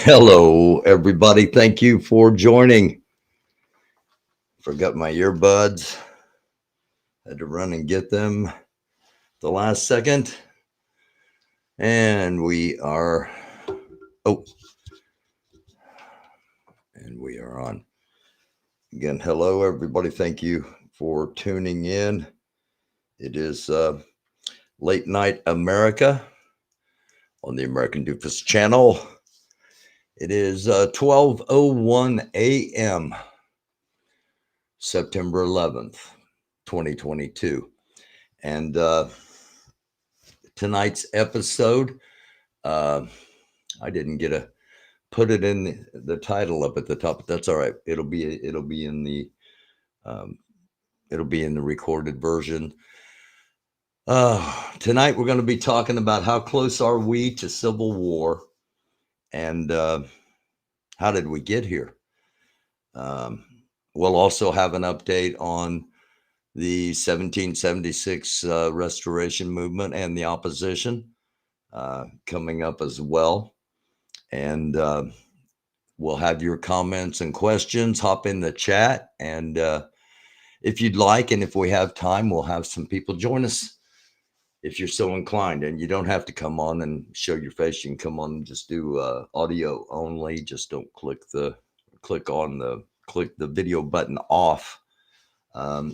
Hello, everybody. Thank you for joining. Forgot my earbuds. Had to run and get them the last second. And we are, oh, and we are on. Again, hello, everybody. Thank you for tuning in. It is Late Night America on the American Dufus channel. It is 12:01 a.m. September 11th, 2022. And tonight's episode, I didn't get to put it in the title up at the top, but that's all right. It'll be in the recorded version. Tonight we're going to be talking about how close are we to civil war, and how did we get here? We'll also have an update on the 1776 restoration movement and the opposition coming up as well. And we'll have your comments and questions. Hop in the chat. And if you'd like, and if we have time, we'll have some people join us if you're so inclined. And you don't have to come on and show your face. You can come on and just do audio only. Just don't click the video button off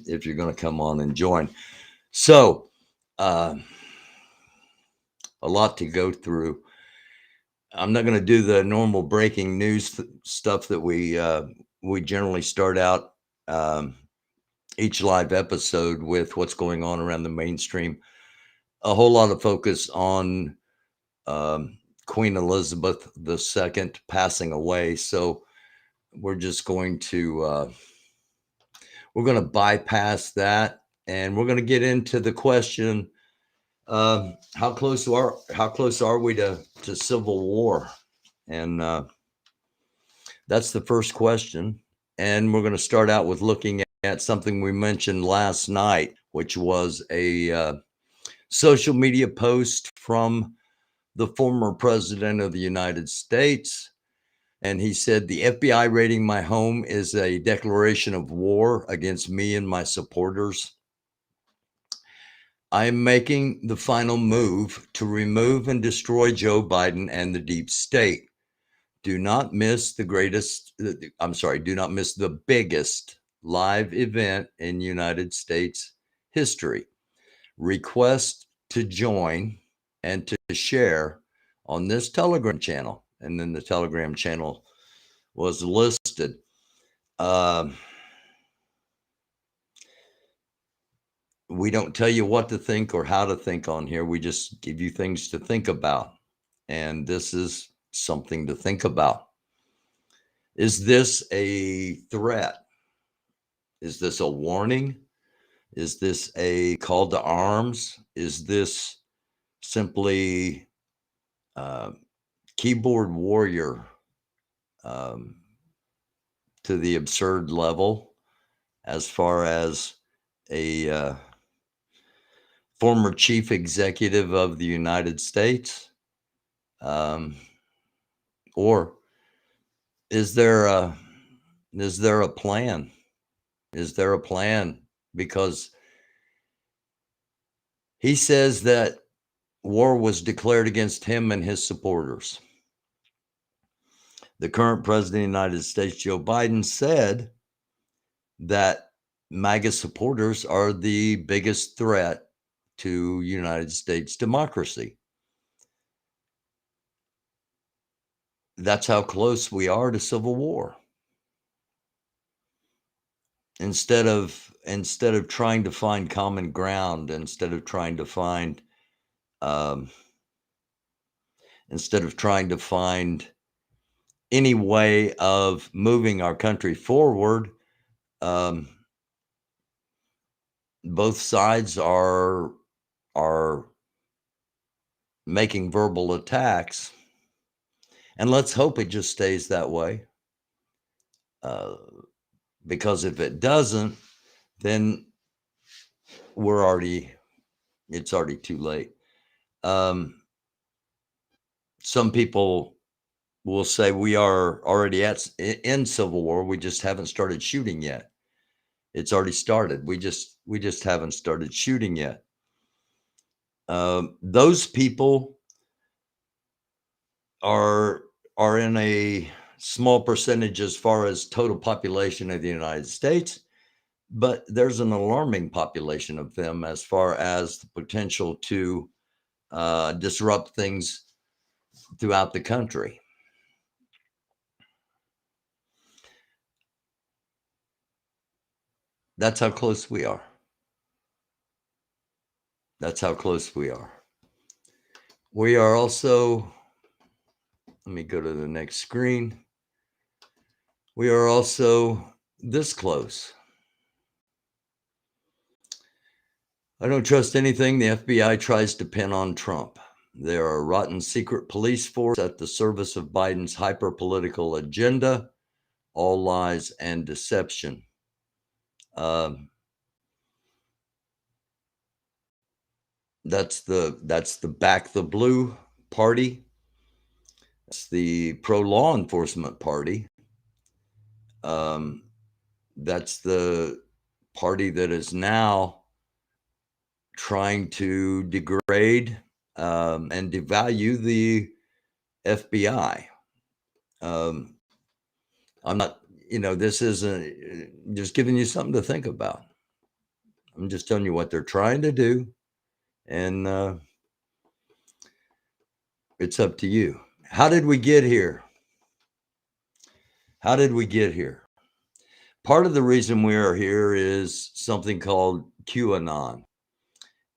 if you're going to come on and join. So a lot to go through. I'm not going to do the normal breaking news stuff that we generally start out each live episode with, what's going on around the mainstream. A whole lot of focus on Queen Elizabeth II passing away. So we're just going to bypass that, and we're going to get into the question: how close are we to civil war? And that's the first question. And we're going to start out with looking at something we mentioned last night, which was a social media post from the former president of the United States. And he said, "The FBI raiding my home is a declaration of war against me and my supporters. I am making the final move to remove and destroy Joe Biden and the deep state. Do not miss the biggest live event in United States history. Request to join and to share on this Telegram channel." And then the Telegram channel was listed. We don't tell you what to think or how to think on here. We just give you things to think about. And this is something to think about. Is this a threat? Is this a warning? Is this a call to arms? Is this simply keyboard warrior to the absurd level, as far as a former chief executive of the United States? Or is there a plan? Is there a plan? Because he says that war was declared against him and his supporters. The current president of the United States, Joe Biden, said that MAGA supporters are the biggest threat to United States democracy. That's how close we are to civil war. Instead of trying to find common ground, instead of trying to find any way of moving our country forward, both sides are making verbal attacks, and let's hope it just stays that way. Because if it doesn't, then it's already too late. Some people will say we are already in civil war. We just haven't started shooting yet. It's already started. We just haven't started shooting yet. Those people are in a small percentage as far as total population of the United States, but there's an alarming population of them as far as the potential to disrupt things throughout the country. That's how close we are. That's how close we are. We are also, let me go to the next screen. We are also this close. I don't trust anything the FBI tries to pin on Trump. They are a rotten secret police force at the service of Biden's hyper-political agenda, all lies and deception. That's the Back the Blue party. That's the pro-law enforcement party. That's the party that is now trying to degrade and devalue the FBI. I'm not, this isn't just giving you something to think about. I'm just telling you what they're trying to do, and it's up to you. How did we get here? How did we get here? Part of the reason we are here is something called QAnon.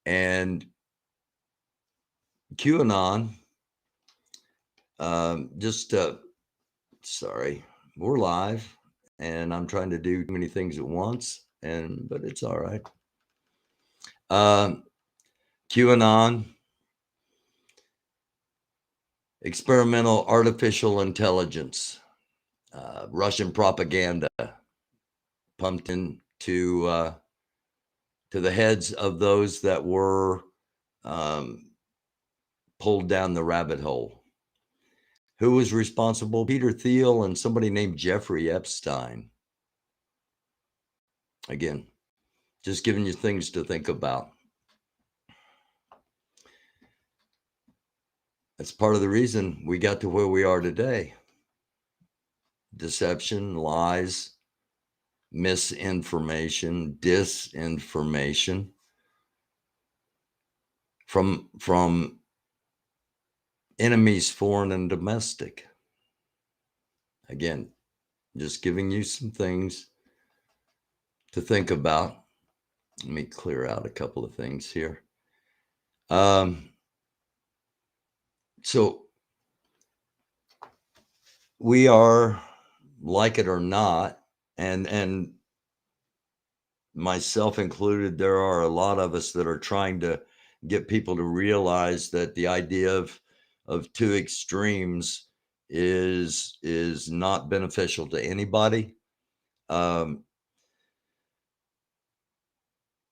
And QAnon, sorry, we're live, and I'm trying to do too many things at once, but it's all right. QAnon, experimental artificial intelligence, Russian propaganda pumped into the heads of those that were pulled down the rabbit hole. Who was responsible? Peter Thiel and somebody named Jeffrey Epstein. Again, just giving you things to think about. That's part of the reason we got to where we are today. Deception, lies, misinformation, disinformation from enemies, foreign and domestic. Again, just giving you some things to think about. Let me clear out a couple of things here. So we are, like it or not, and myself included, there are a lot of us that are trying to get people to realize that the idea of two extremes is not beneficial to anybody, and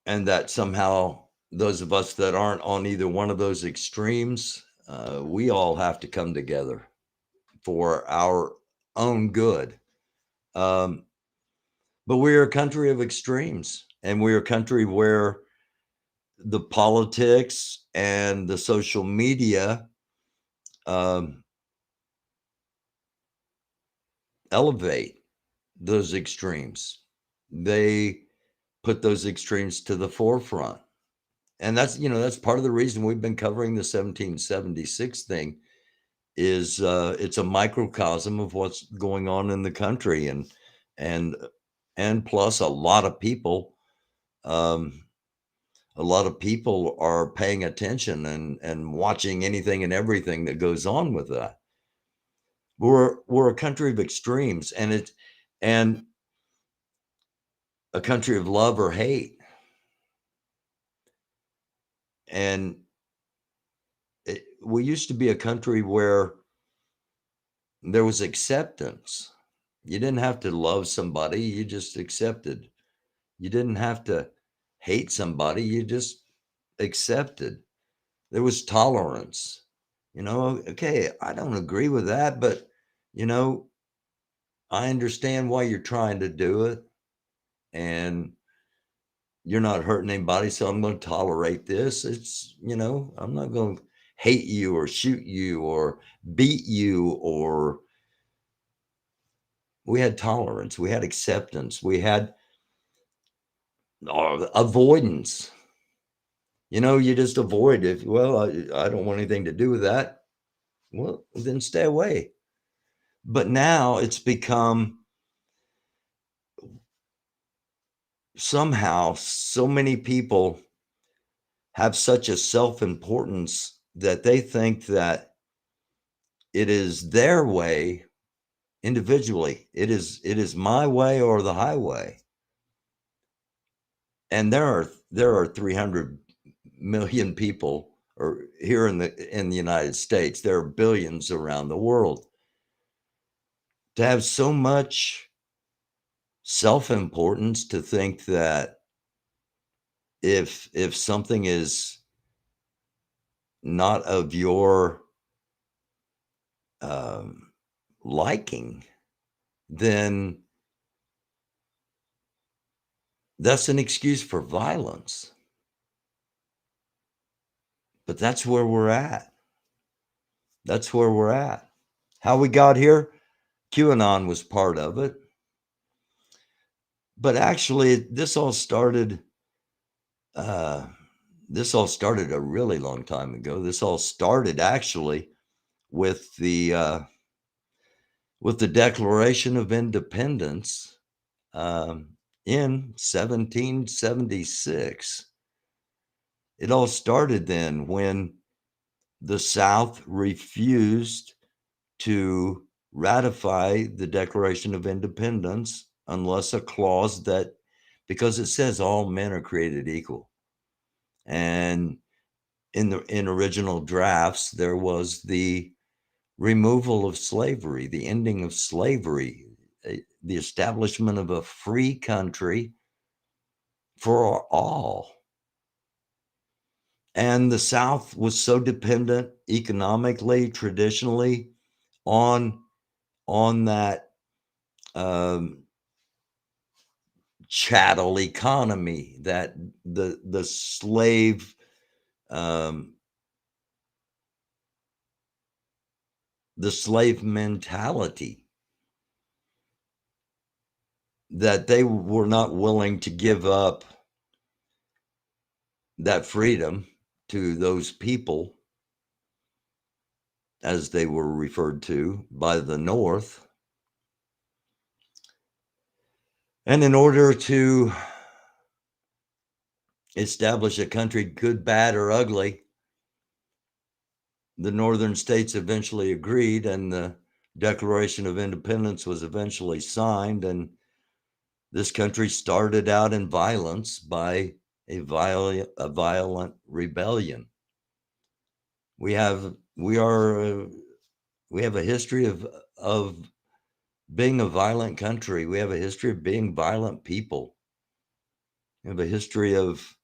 that somehow those of us that aren't on either one of those extremes, we all have to come together for our own good. But we're a country of extremes, and we're a country where the politics and the social media elevate those extremes. They put those extremes to the forefront. And that's part of the reason we've been covering the 1776 thing is it's a microcosm of what's going on in the country. And plus a lot of people are paying attention and watching anything and everything that goes on with that. We're a country of extremes, and a country of love or hate. And we used to be a country where there was acceptance. You didn't have to love somebody, you just accepted. You didn't have to hate somebody, you just accepted. There was tolerance. Okay, I don't agree with that, but you know, I understand why you're trying to do it, and you're not hurting anybody, so I'm going to tolerate this. It's, I'm not going to hate you or shoot you or beat you. Or we had tolerance, we had acceptance, we had avoidance. You just avoid it. Well, I don't want anything to do with that. Well, then stay away. But now it's become somehow so many people have such a self-importance that they think that it is their way individually. It is my way or the highway. And there are 300 million people, or here in the United States. There are billions around the world. To have so much self-importance, to think that if something is not of your liking, then that's an excuse for violence. But that's where we're at. That's where we're at. How we got here, QAnon was part of it. But actually, this all started a really long time ago. This all started actually with the Declaration of Independence in 1776. It all started then when the South refused to ratify the Declaration of Independence unless a clause that, because it says all men are created equal. And in original drafts, there was the removal of slavery, the ending of slavery, the establishment of a free country for all. And the South was so dependent economically, traditionally, on that chattel economy, that the slave mentality, that they were not willing to give up that freedom to those people, as they were referred to by the North. And in order to establish a country, good, bad, or ugly, the northern states eventually agreed, and the Declaration of Independence was eventually signed. And this country started out in violence by a violent rebellion. We have a history of being a violent country. We have a history of being violent people. We have a history of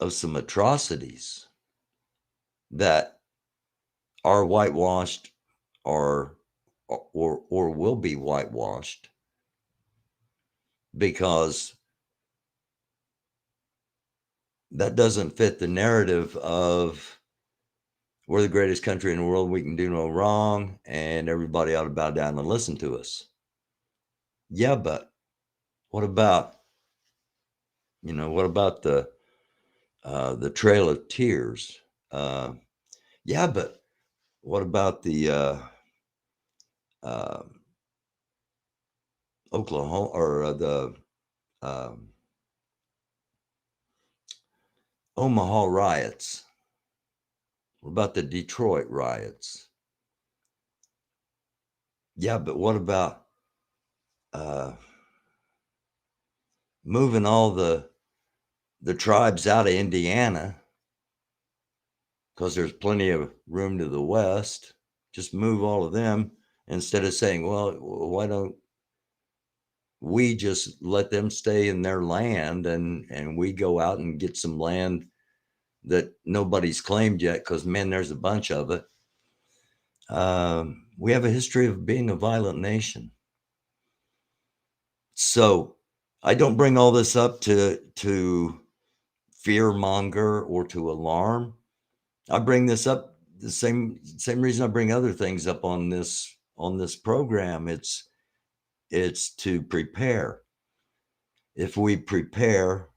some atrocities that are whitewashed, or will be whitewashed, because that doesn't fit the narrative of we're the greatest country in the world, we can do no wrong, and everybody ought to bow down and listen to us. Yeah, but what about the Trail of Tears? Yeah, but what about the Oklahoma, or the Omaha riots? What about the Detroit riots? Yeah, but what about moving all the tribes out of Indiana, because there's plenty of room to the west? Just move all of them, instead of saying, well, why don't we just let them stay in their land, and we go out and get some land that nobody's claimed yet, because, man, there's a bunch of it. We have a history of being a violent nation. So I don't bring all this up to fear monger or to alarm. I bring this up the same reason I bring other things up on this program. It's to prepare. If we prepare,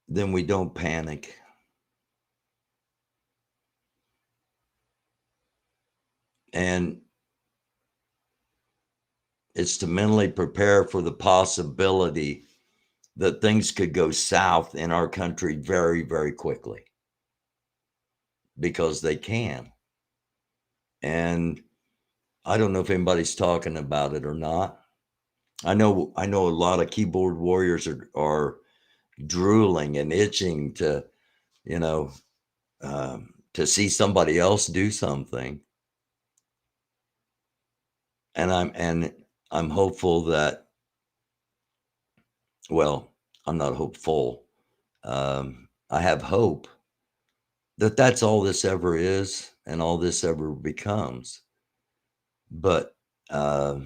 then we don't panic. And it's to mentally prepare for the possibility that things could go south in our country very, very quickly, because they can. And I don't know if anybody's talking about it or not. I know a lot of keyboard warriors are drooling and itching to, to see somebody else do something. And I'm hopeful that, well, I'm not hopeful. I have hope that that's all this ever is and all this ever becomes. But I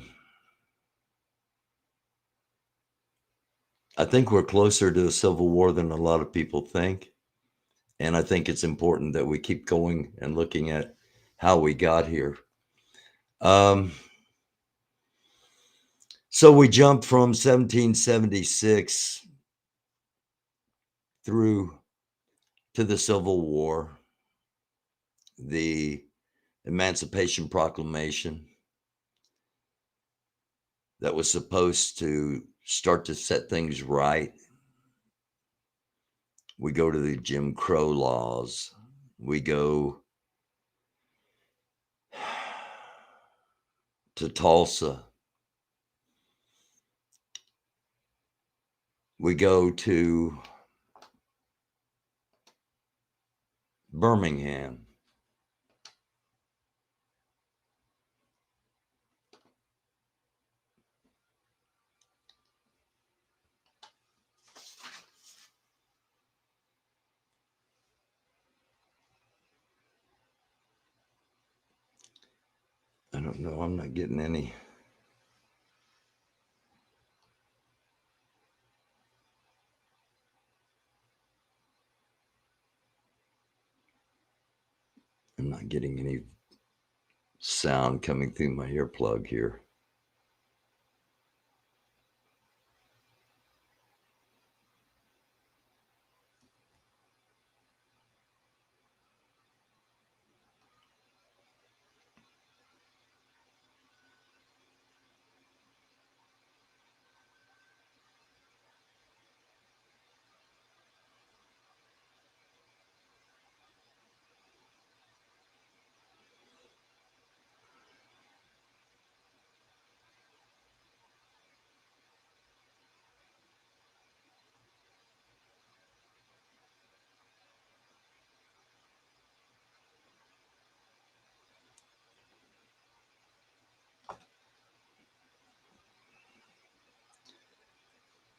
think we're closer to a civil war than a lot of people think. And I think it's important that we keep going and looking at how we got here. So we jump from 1776 through to the Civil War, the Emancipation Proclamation that was supposed to start to set things right. We go to the Jim Crow laws. We go to Tulsa. We go to Birmingham. I don't know. I'm not getting any. I'm not getting any sound coming through my earplug here.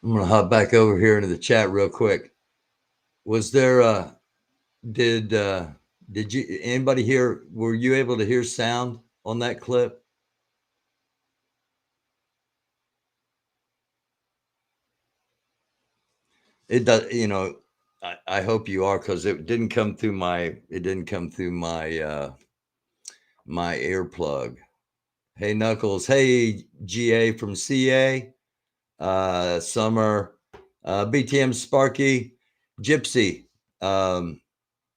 I'm going to hop back over here into the chat real quick. Was there did you anybody hear, were you able to hear sound on that clip? It does, I hope you are, because it didn't come through my my earplug. Hey Knuckles, hey GA from CA, Summer, BTM Sparky, Gypsy.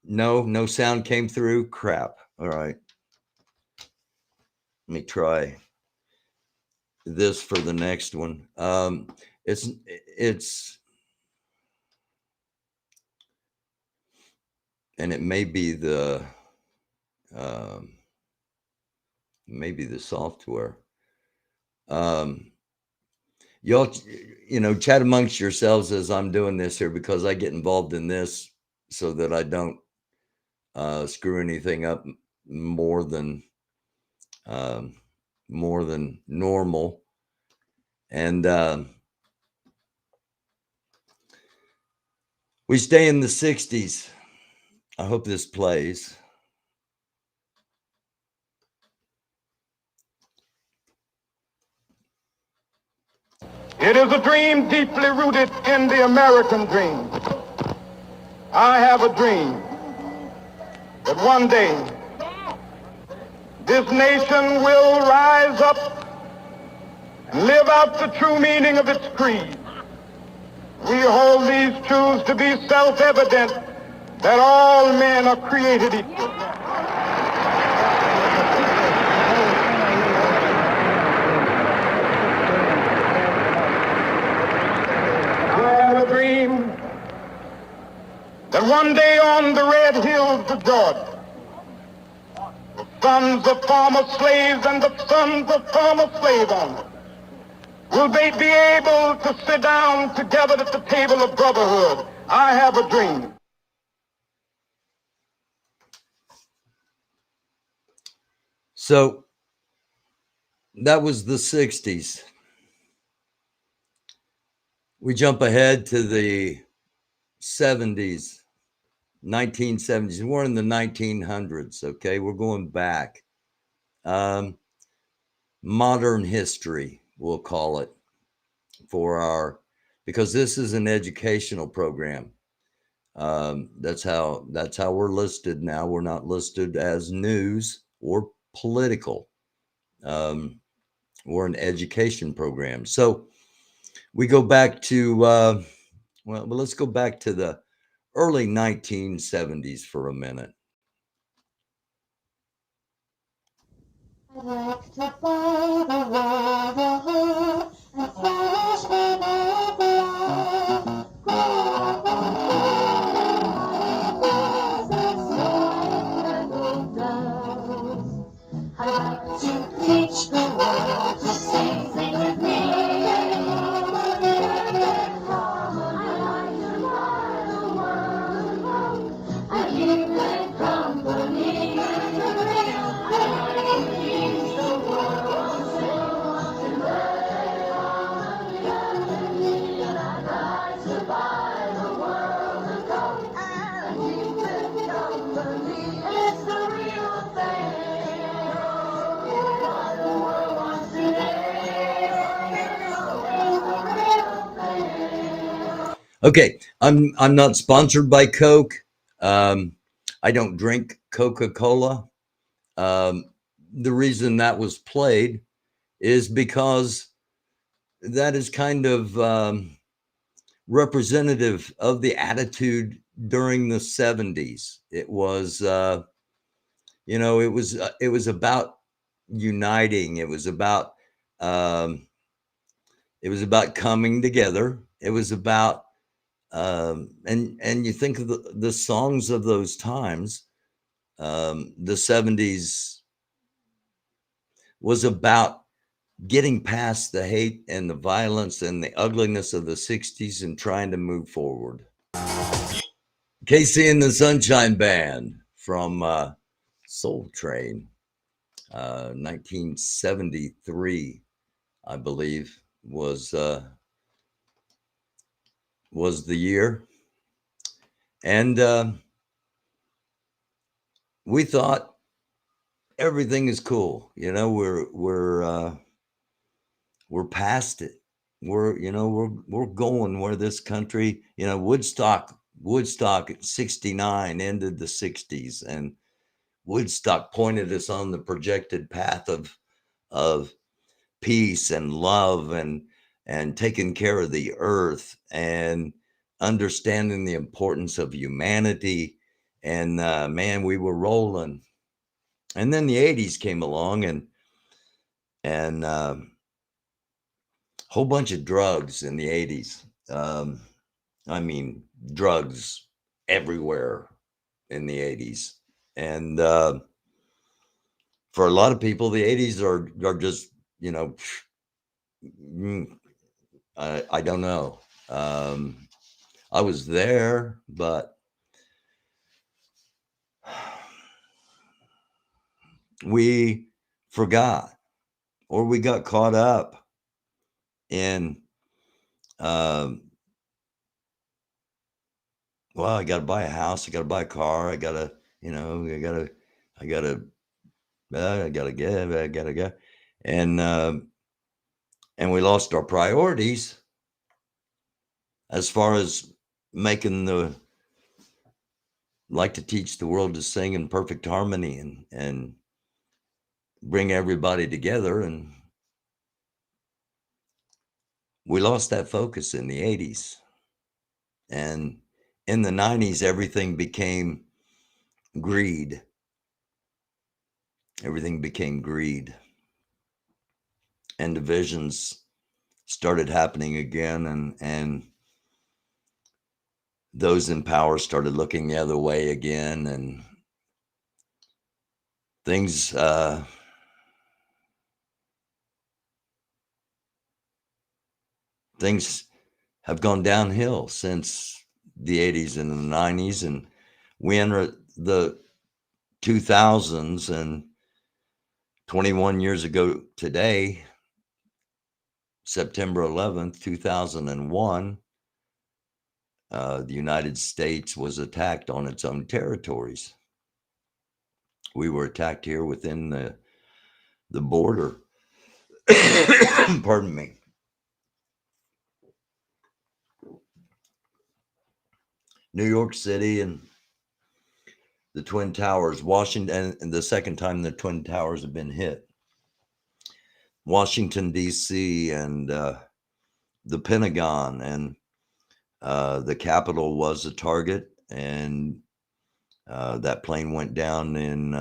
No sound came through. Crap. All right. Let me try this for the next one. It's and it may be the software. Y'all, chat amongst yourselves as I'm doing this here, because I get involved in this so that I don't screw anything up more than normal. And We stay in the 60s. I hope this plays. It is a dream deeply rooted in the American dream. I have a dream that one day this nation will rise up and live out the true meaning of its creed. We hold these truths to be self-evident, that all men are created equal. I have a dream that one day on the red hills of Georgia, the sons of former slaves and the sons of former slave owners will they be able to sit down together at the table of brotherhood. I have a dream. So that was the 60s. We jump ahead to the 70s, 1970s. We're in the 1900s, okay? We're going back. Modern history, we'll call it, because this is an educational program. That's how we're listed now. We're not listed as news or political. We're an education program. So we go back to, well, let's go back to the early 1970s for a minute. Teach the world to sing with me. I keep it company. Teach the world to sing. I rise to buy the world a coat and keep it company. It's the real thing. Okay, I'm not sponsored by Coke. I don't drink Coca-Cola. The reason that was played is because that is kind of representative of the attitude during the 70s. It was, it was about uniting. It was about coming together. It was about and you think of the songs of those times. The 70s was about getting past the hate and the violence and the ugliness of the 60s and trying to move forward. Casey and the Sunshine Band from Soul Train, 1973, I believe, was the year. And we thought everything is cool. We're past it. We're going where this country, Woodstock at 69 ended the 60s, and Woodstock pointed us on the projected path of peace and love and taking care of the earth and understanding the importance of humanity. And man, we were rolling. And then the 80s came along and whole bunch of drugs in the 80s. I mean, drugs everywhere in the 80s. And for a lot of people, the 80s are just, I don't know. I was there, but we forgot, or we got caught up in well, I got to buy a house, I got to buy a car, I got to, I got to, I got to give, I got to go, and we lost our priorities as far as making like to teach the world to sing in perfect harmony and bring everybody together, and we lost that focus in the 80s. And in the 90s, everything became greed. Everything became greed. And divisions started happening again, and those in power started looking the other way again, and things have gone downhill since the 80s and the 90s, and we enter the 2000s, and 21 years ago today, September 11th, 2001, the United States was attacked on its own territories. We were attacked here within the border. Pardon me. New York City and the Twin Towers, Washington, and the second time the Twin Towers have been hit. Washington, D.C., and the Pentagon, and the Capitol was a target, and that plane went down in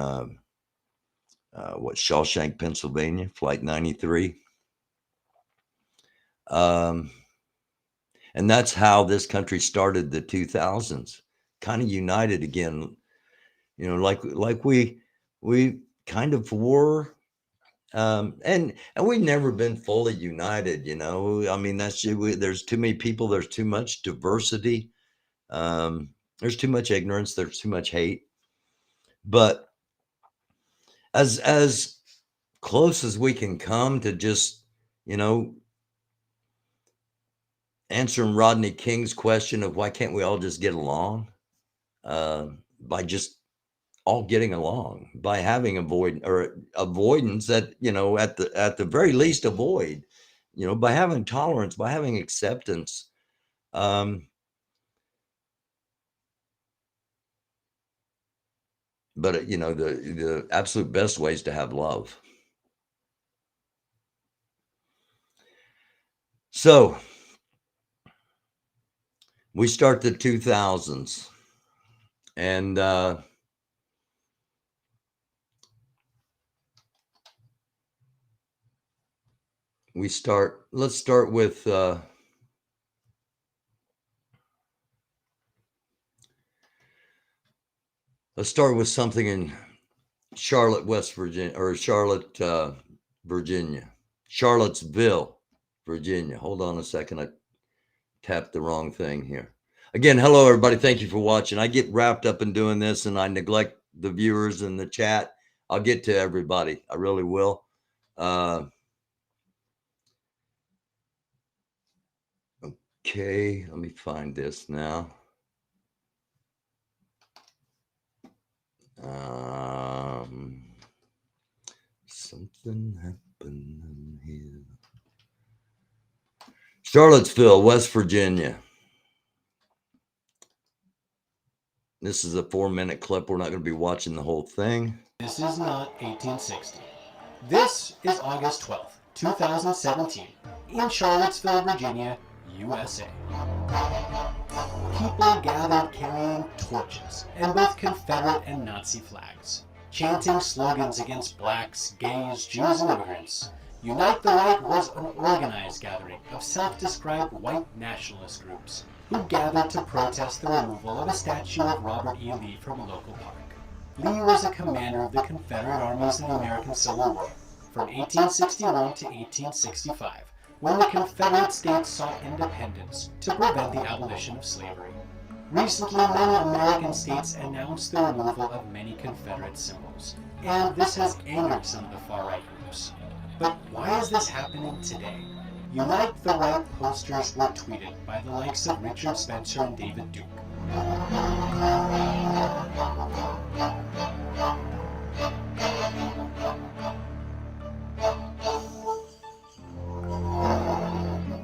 Shawshank, Pennsylvania, Flight 93. And that's how this country started the 2000s, kind of united again, like we kind of were. And we've never been fully united, I mean, there's too many people, there's too much diversity, there's too much ignorance, there's too much hate. But as close as we can come to just, answering Rodney King's question of why can't we all just get along, by just all getting along, by having avoidance that, at the very least avoid, by having tolerance, by having acceptance. But the absolute best way is to have love. So we start the 2000s, and let's start with something in Charlotte, West Virginia, or Virginia, Charlottesville, Virginia. Hold on a second. I tapped the wrong thing here. Again, hello, everybody. Thank you for watching. I get wrapped up in doing this, and I neglect the viewers in the chat. I'll get to everybody. I really will. Okay, let me find this now. Something happened here. Charlottesville, West Virginia. This is a 4-minute clip. We're not going to be watching the whole thing. This is not 1860. This is August 12th, 2017, in Charlottesville, Virginia, USA. People gathered carrying torches and both Confederate and Nazi flags, chanting slogans against blacks, gays, Jews, and immigrants. Unite the Right was an organized gathering of self-described white nationalist groups who gathered to protest the removal of a statue of Robert E. Lee from a local park. Lee was a commander of the Confederate armies in the American Civil War from 1861 to 1865, when the Confederate States sought independence to prevent the abolition of slavery. Recently, many American states announced the removal of many Confederate symbols, and this has angered some of the far-right groups. But why is this happening today? Unite the Right posters were tweeted by the likes of Richard Spencer and David Duke,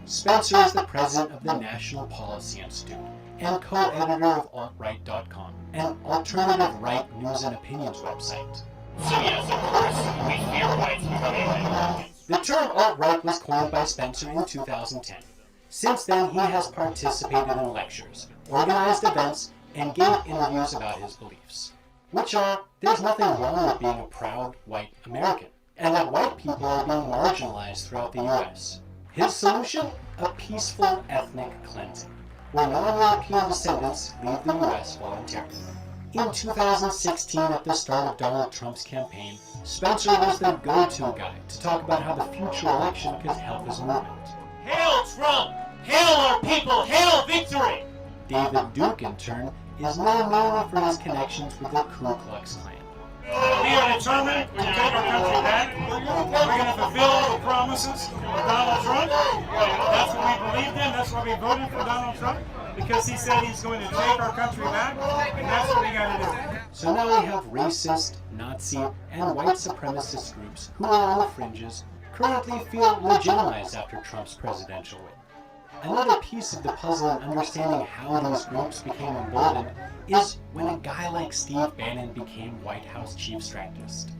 Spencer is the president of the National Policy Institute and co-editor of altright.com, an alternative right news and opinions website. So yes, of course, we fear whites becoming Americans. The term alt-right was coined by Spencer in 2010. Since then, he has participated in lectures, organized events, and gave interviews about his beliefs, which are, there's nothing wrong with being a proud white American, and that white people are being marginalized throughout the U.S. His solution? A peaceful ethnic cleansing, where non-European descendants leave the U.S. voluntarily. In 2016, at the start of Donald Trump's campaign, Spencer was the go-to guy to talk about how the future election could help his movement. Hail Trump! Hail our people! Hail victory! David Duke, in turn, is known mainly for his connections with the Ku Klux Klan. We are determined to take our country back. We're going to fulfill all the promises of Donald Trump. That's what we believed in. That's why we voted for Donald Trump, because he said he's going to take our country back, and that's what we got to do. So now we have racist, Nazi, and white supremacist groups who are on the fringes currently feel legitimized after Trump's presidential win. Another piece of the puzzle in understanding how these groups became emboldened is when a guy like Steve Bannon became White House chief strategist.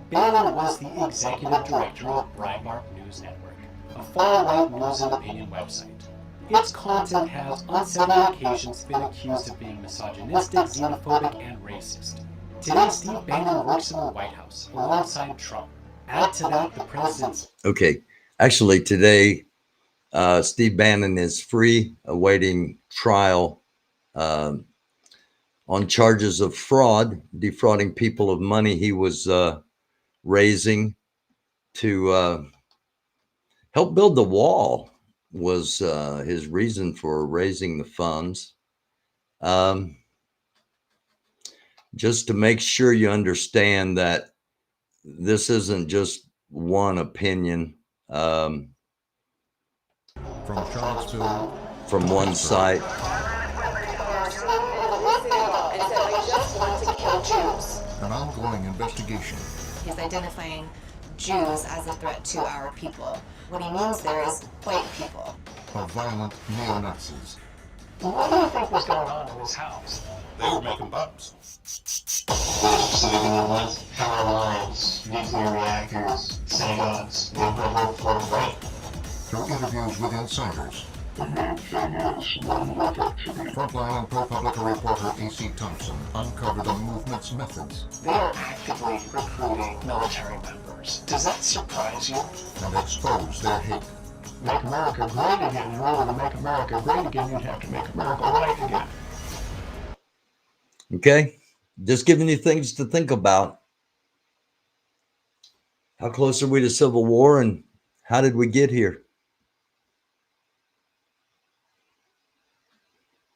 Bannon was the executive director of Breitbart News Network, a far-right news and opinion website. Its content has, on several occasions, been accused of being misogynistic, xenophobic, and racist. Today, Steve Bannon works in the White House alongside Trump. Add to that the president's... Okay, actually today, Steve Bannon is free, awaiting trial on charges of fraud, defrauding people of money he was raising to help build the wall, was his reason for raising the funds. Just to make sure you understand that this isn't just one opinion From Charlottesville, from one site. an ongoing investigation. He's identifying Jews as a threat to our people. What he means there is white people. Of violent neo-Nazis. What do you think was going on in this house? They were making bombs. Power lines, nuclear reactors, synagogues, Through interviews with insiders. Frontline and ProPublica reporter A.C. Thompson uncovered the movement's methods. They are actively recruiting military members. Does that surprise you? And exposed their hate. Make America great again. In order to make America great again, you'd have to make America right again. Okay, just giving you things to think about. How close are we to civil war, and how did we get here?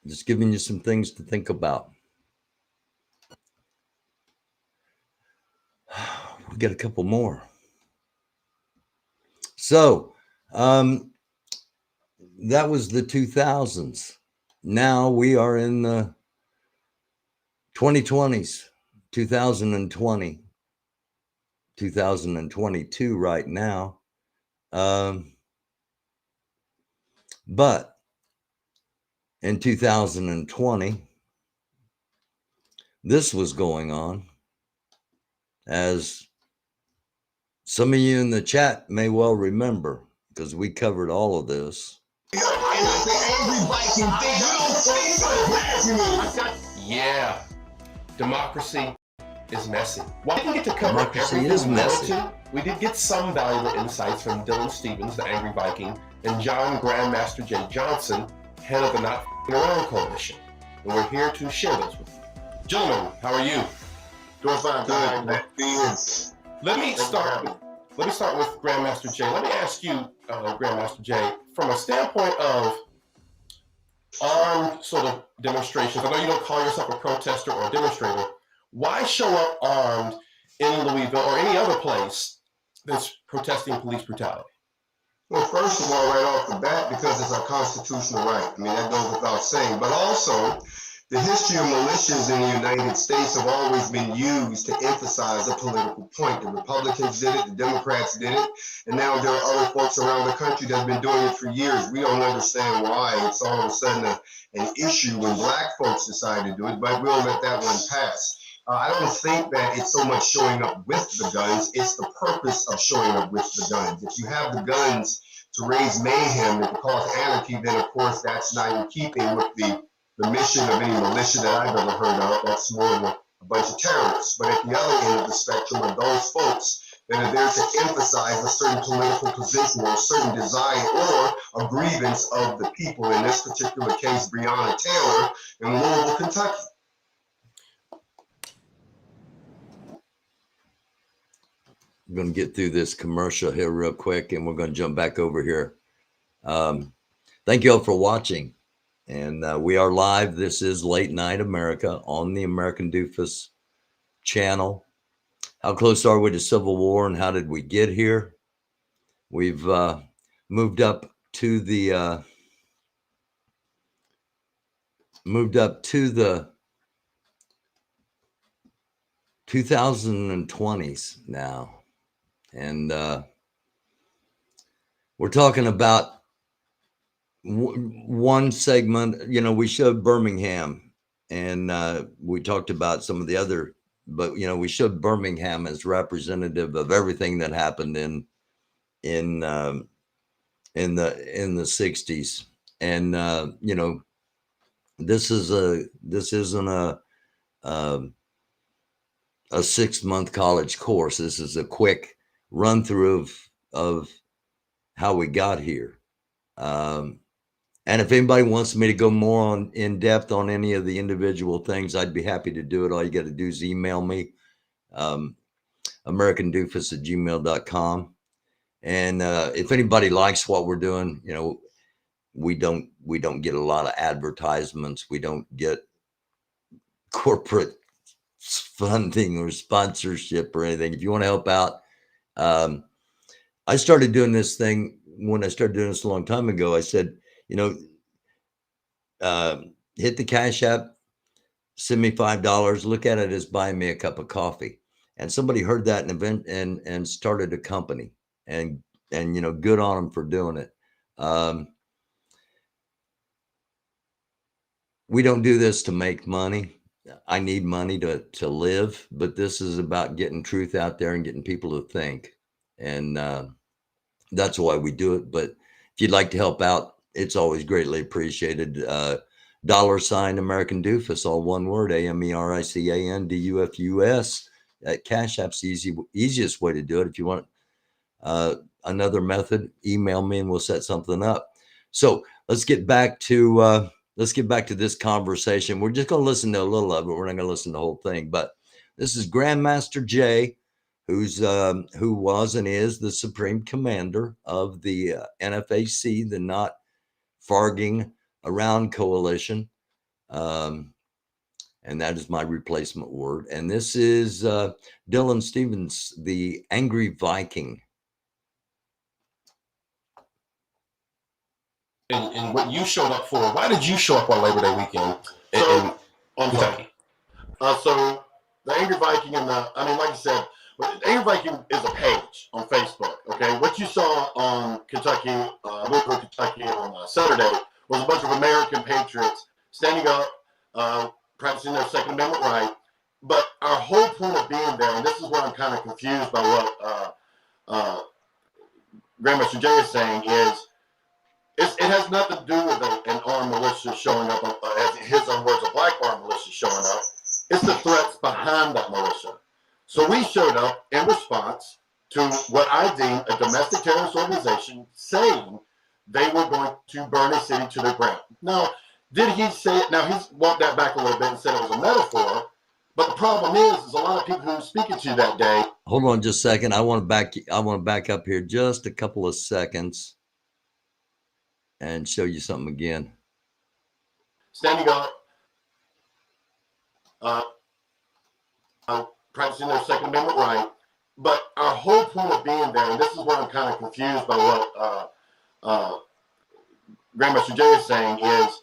Just giving you some things to think about. We got a couple more. So, that was the 2000s. Now we are in the 2020s, 2020, 2022 right now. But in 2020, this was going on, as some of you in the chat may well remember, because we covered all of this. Yeah, democracy is messy. While we didn't get to cover Democracy everything is we wanted messy. to, we did get some valuable insights from Dylan Stevens, the Angry Viking, and John Grandmaster J. Johnson, head of the Not F***ing Around Coalition. And we're here to share those with you. Gentlemen, how are you? Doing fine. Let me start with Grandmaster J. Let me ask you, Grandmaster J, from a standpoint of armed sort of demonstrations. I know you don't call yourself a protester or a demonstrator. Why show up armed in Louisville or any other place that's protesting police brutality? Well, first of all, right off the bat, because it's our constitutional right. I mean, that goes without saying. But also, The history of militias in the United States have always been used to emphasize a political point. The Republicans did it, the Democrats did it, and now there are other folks around the country that have been doing it for years. We don't understand why it's all of a sudden an issue when black folks decide to do it, but we'll let that one pass. I don't think that it's so much showing up with the guns, it's the purpose of showing up with the guns. If you have the guns to raise mayhem and to cause anarchy, then of course that's not in keeping with the mission of any militia that I've ever heard of. That's more of a bunch of terrorists. But at the other end of the spectrum are those folks that are there to emphasize a certain political position or a certain desire or a grievance of the people, in this particular case, Breonna Taylor in Louisville, Kentucky. I'm going to get through this commercial here real quick, and we're going to jump back over here. Thank you all for watching. And we are live. This is Late Night America on the American Doofus channel. How close are we to civil war, and how did we get here? We've moved up to the 2020s now. And we're talking about one segment. You know, we showed Birmingham, and we talked about some of the other, but you know, we showed Birmingham as representative of everything that happened in the 60s. And you know, this isn't a 6-month college course. This is a quick run through of how we got here. And if anybody wants me to go more in depth on any of the individual things, I'd be happy to do it. All you got to do is email me, americandufus@gmail.com. And if anybody likes what we're doing, you know, we don't get a lot of advertisements. We don't get corporate funding or sponsorship or anything. If you want to help out, I started doing this thing when I started doing this a long time ago. I said, you know, hit the Cashapp, send me $5, look at it as buying me a cup of coffee. And somebody heard that and started a company, and you know, good on them for doing it. We don't do this to make money. I need money to live, but this is about getting truth out there and getting people to think. And that's why we do it. But if you'd like to help out, it's always greatly appreciated. $ American Doofus, all one word, AMERICANDUFUS. Cash App's the easiest way to do it. If you want another method, email me and we'll set something up. So let's get back to this conversation. We're just going to listen to a little of it. We're not going to listen to the whole thing. But this is Grandmaster Jay, who was and is the supreme commander of the NFAC, the Not Farging Around Coalition. And that is my replacement word. And this is Dylan Stevens, the Angry Viking. And what you showed up for? Why did you show up on Labor Day weekend? So the Angry Viking like I said, the Angry Viking is a page on Facebook. Okay, what you saw on Louisville, Kentucky on Saturday was a bunch of American patriots standing up, practicing their Second Amendment right. But our whole point of being there, and this is where I'm kind of confused by what Grandmaster Jay is saying, is it has nothing to do with an armed militia showing up, as in his own words, a black armed militia showing up. It's the threats behind that militia. So we showed up in response to what I deem a domestic terrorist organization saying they were going to burn a city to the ground. Now, did he say it? Now, he's walked that back a little bit and said it was a metaphor. But the problem is a lot of people who were speaking to you that day. Hold on just a second. I want to back up here just a couple of seconds and show you something again. Standing up, practicing their Second Amendment right. But our whole point of being there, and this is where I'm kind of confused by what Grandmaster Jay is saying, is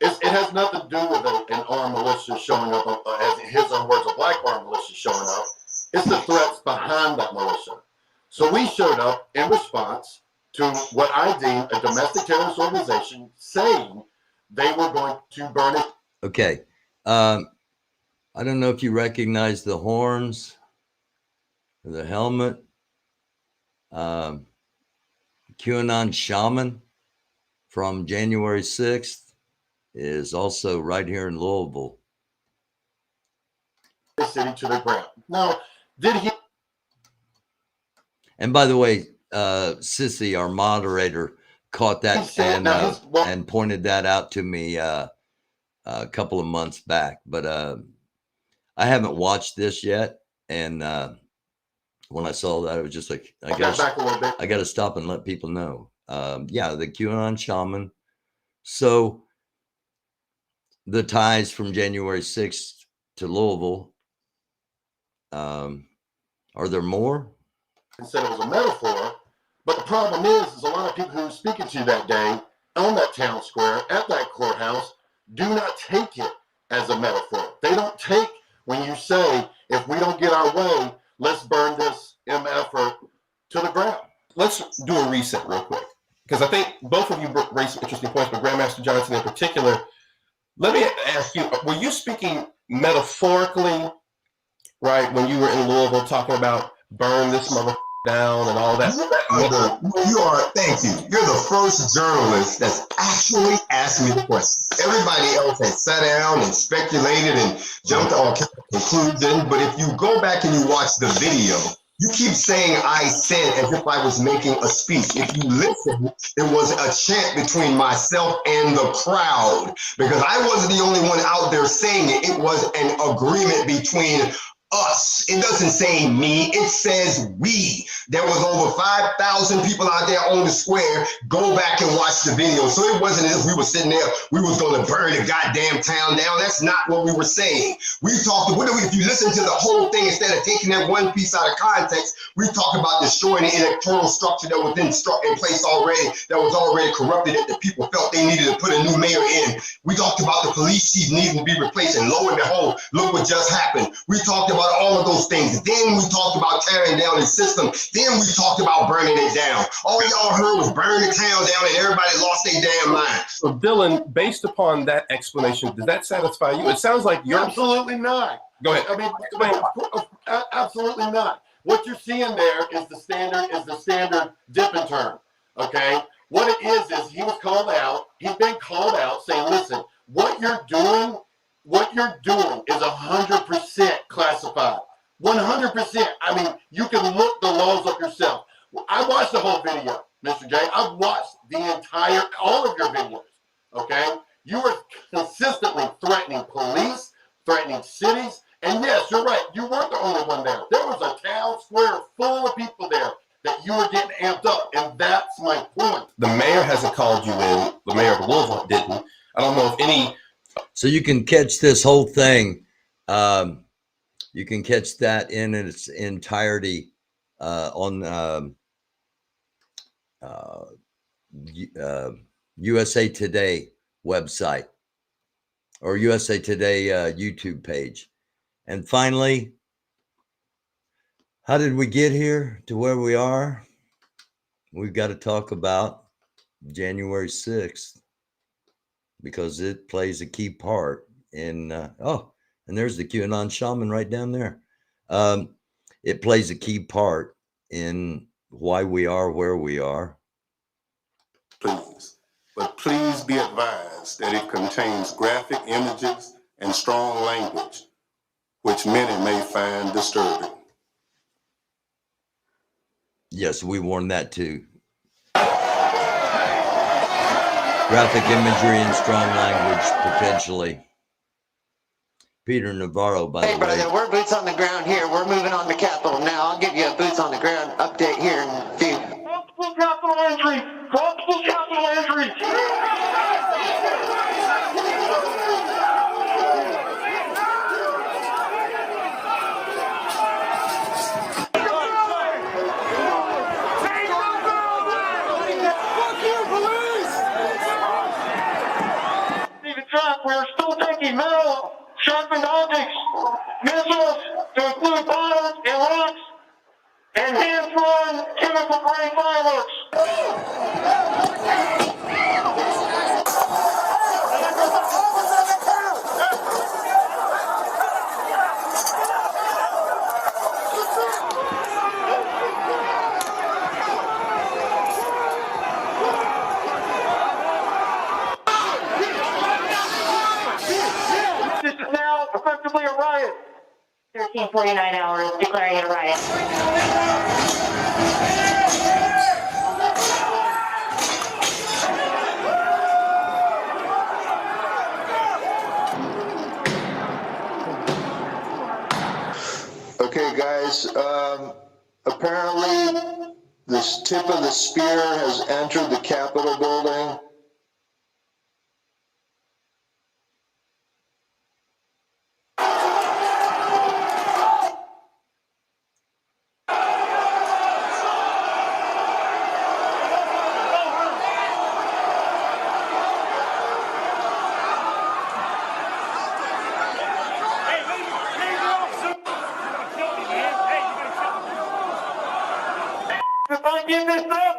it has nothing to do with an armed militia showing up, as in his own words, a black armed militia showing up. It's the threats behind that militia. So we showed up in response to what I deem a domestic terrorist organization saying they were going to burn it. Okay. I don't know if you recognize the horns or the helmet. QAnon shaman from January 6th is also right here in Louisville. The city to the ground. Now, did he? And by the way, Sissy, our moderator, caught that and pointed that out to me a couple of months back. But I haven't watched this yet, and when I saw that, I was just like, I got to stop and let people know. Yeah, the QAnon shaman. So the ties from January 6th to Louisville. Are there more? And said it was a metaphor, but the problem is a lot of people who were speaking to you that day on that town square at that courthouse do not take it as a metaphor. They don't take when you say, if we don't get our way, let's burn this MF to the ground. Let's do a reset real quick, because I think both of you raised some interesting points, but Grandmaster Johnson in particular. Let me ask you, were you speaking metaphorically, right, when you were in Louisville talking about burn this mother down and all that? You are, thank you. You're the first journalist that's actually asked me the question. Everybody else has sat down and speculated and jumped to all kinds of conclusions. But if you go back and you watch the video, you keep saying I said as if I was making a speech. If you listen, it was a chant between myself and the crowd, because I wasn't the only one out there saying it. It was an agreement between us. It doesn't say me, it says we. There was over 5,000 people out there on the square. Go back and watch the video. So it wasn't as if we were sitting there, we was going to burn the goddamn town down. That's not what we were saying. We talked, if you listen to the whole thing, instead of taking that one piece out of context, we talked about destroying the electoral structure that was in place already, that was already corrupted, that the people felt they needed to put a new mayor in. We talked about the police chief needing to be replaced, and lo and behold, look what just happened. We talked about all of those things. Then we talked about tearing down the system. Then we talked about burning it down. All y'all heard was burn the town down, and everybody lost their damn mind. So Dylan, based upon that explanation, does that satisfy you? It sounds like you're absolutely not. Go ahead. I mean, absolutely not. What you're seeing there is the standard dip and turn. Okay. What it is he was called out. He's been called out saying, listen, what you're doing is 100% classified. 100%. I mean, you can look the laws up yourself. I watched the whole video, Mr. J. I've watched all of your videos. Okay? You were consistently threatening police, threatening cities. And yes, you're right. You weren't the only one there. There was a town square full of people there that you were getting amped up. And that's my point. The mayor hasn't called you in. The mayor of Louisville didn't. I don't know if any. So you can catch this whole thing. You can catch that in its entirety on USA Today website or USA Today YouTube page. And finally, how did we get here to where we are? We've got to talk about January 6th. Because it plays a key part in, and there's the QAnon shaman right down there. It plays a key part in why we are where we are. Please, but please be advised that it contains graphic images and strong language, which many may find disturbing. Yes, we warn that too. Graphic imagery and strong language, potentially. Peter Navarro, by the way. Hey, brother, we're boots on the ground here. We're moving on to Capitol now. I'll give you a boots on the ground update here in a few. Multiple capital entry! Multiple capital entry! missiles to include bombs and rocks and hand-thrown chemical-grade fireworks. This is now effectively a riot. 1349 hours declaring it a riot. Okay, guys, apparently this tip of the spear has entered the Capitol building. If I give this up,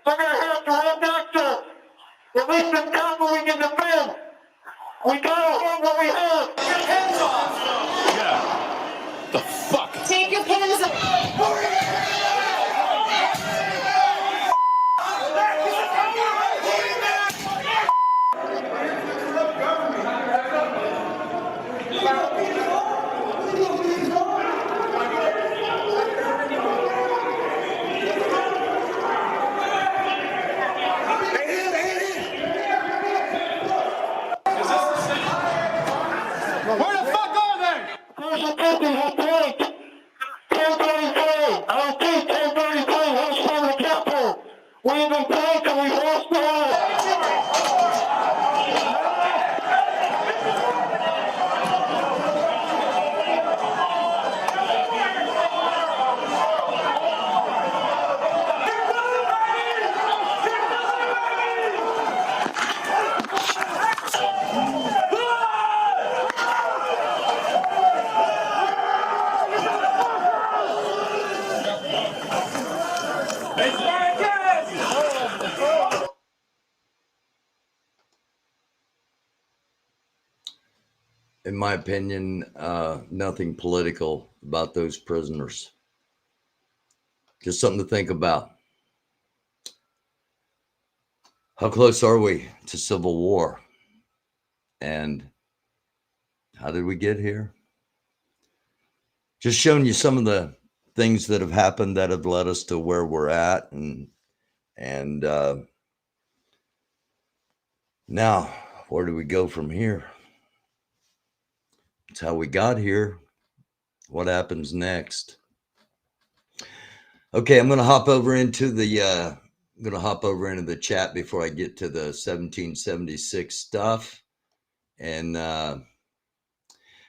they're going to have to run back to at least the Capitol we can defend. We got to hold what we have. Get your hands off. Yeah. The fuck? Take your hands up. Where the fuck are they? There's a person who point. 1033. I repeat, 1033. That's from the Capitol. We've been playing and we've lost the war. In my opinion, nothing political about those prisoners. Just something to think about. How close are we to civil war? And how did we get here? Just showing you some of the things that have happened that have led us to where we're at. And now, where do we go from here? It's how we got here. What happens next? Okay, I'm going to hop over into the chat before I get to the 1776 stuff. And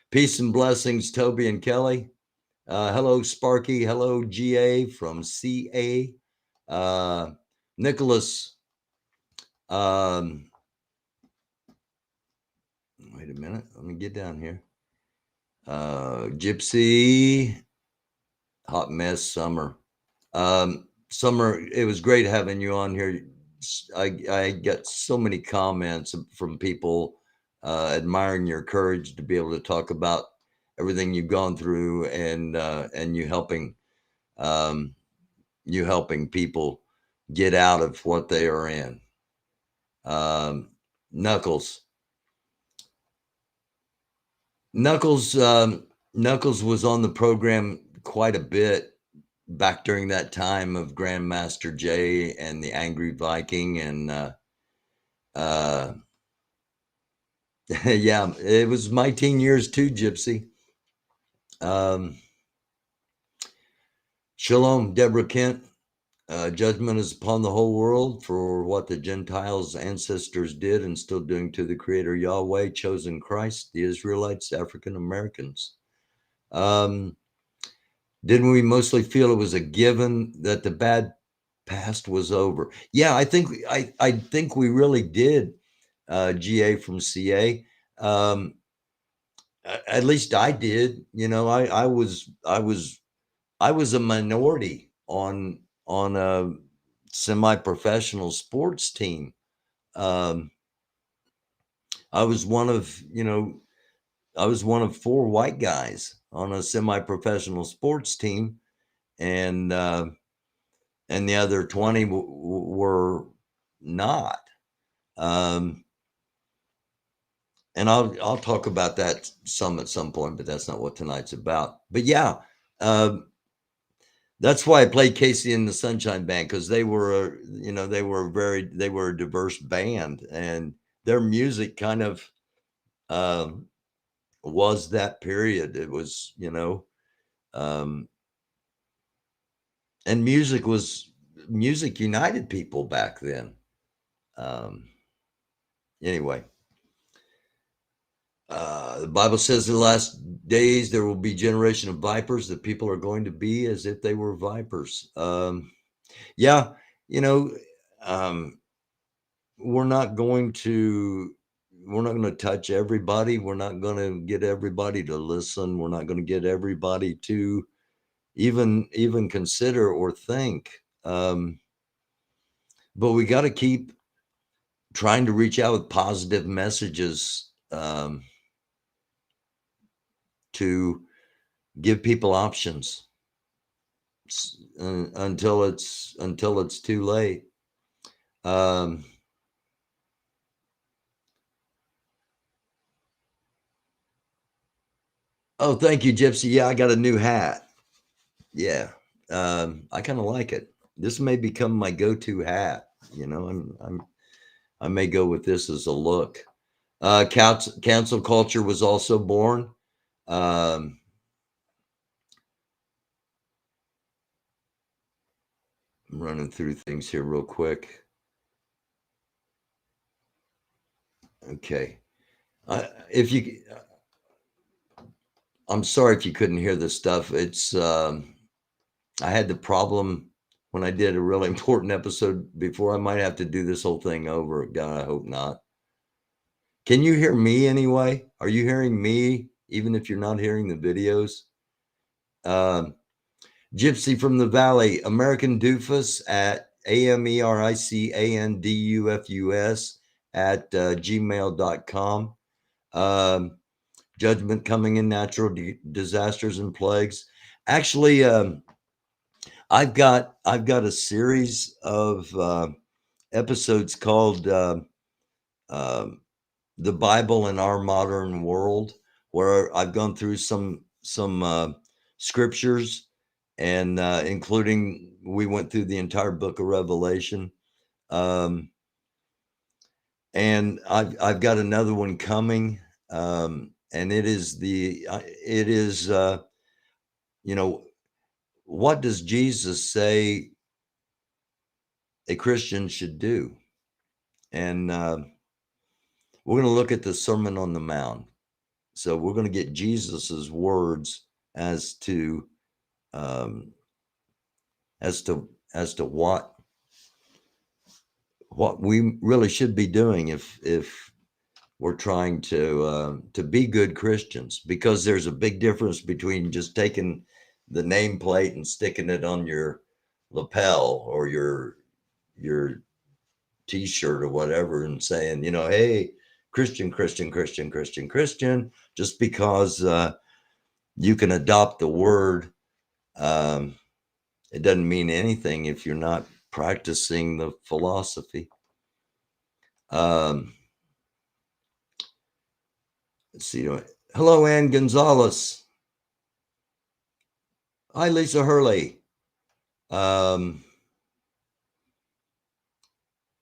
peace and blessings, Toby and Kelly. Hello, Sparky. Hello, GA from CA. Nicholas. Wait a minute. Let me get down here. Gypsy. Hot mess, Summer. Summer, it was great having you on here. I get so many comments from people admiring your courage to be able to talk about everything you've gone through and you helping people get out of what they are in. Knuckles was on the program quite a bit back during that time of Grandmaster Jay and the Angry Viking. And yeah, it was my teen years too, Gypsy. Shalom, Deborah Kent. Judgment is upon the whole world for what the Gentiles' ancestors did and still doing to the Creator Yahweh, chosen Christ, the Israelites, African Americans. Didn't we mostly feel it was a given that the bad past was over? Yeah, I think we really did. GA from CA. at least I did. You know, I was a minority on a semi-professional sports team. I was one of, I was one of 4 white guys on a semi-professional sports team, and the other 20 were not. And I'll talk about that some at some point, but that's not what tonight's about. But yeah, that's why I played Casey and the Sunshine Band, because they were, they were a diverse band, and their music kind of was that period. It was, and music united people back then. Anyway, the Bible says in the last days there will be generation of vipers. The people are going to be as if they were vipers. Yeah, we're not going to touch everybody. We're not going to get everybody to listen. We're not going to get everybody to even consider or think. But we got to keep trying to reach out with positive messages, to give people options until it's too late. Oh, thank you, Gypsy. Yeah, I got a new hat. Yeah, I kind of like it. This may become my go-to hat. I may go with this as a look. Cancel culture was also born. I'm running through things here real quick. Okay. I'm sorry if you couldn't hear this stuff. It's, I had the problem when I did a really important episode before. I might have to do this whole thing over. God, I hope not. Can you hear me anyway? Are you hearing me, even if you're not hearing the videos? Gypsy from the Valley, americandufus at americandufus at gmail.com. Judgment coming in, natural disasters and plagues. Actually, I've got a series of episodes called The Bible in Our Modern World, where I've gone through some scriptures, and including, we went through the entire book of Revelation. And I've got another one coming, and it is what does Jesus say a Christian should do? And we're going to look at the Sermon on the Mount. So we're going to get Jesus's words as to what we really should be doing if we're trying to be good Christians, because there's a big difference between just taking the nameplate and sticking it on your lapel or your t-shirt or whatever and saying, hey, Christian, just because you can adopt the word. It doesn't mean anything if you're not practicing the philosophy. Let's see. Hello, Ann Gonzalez. Hi, Lisa Hurley.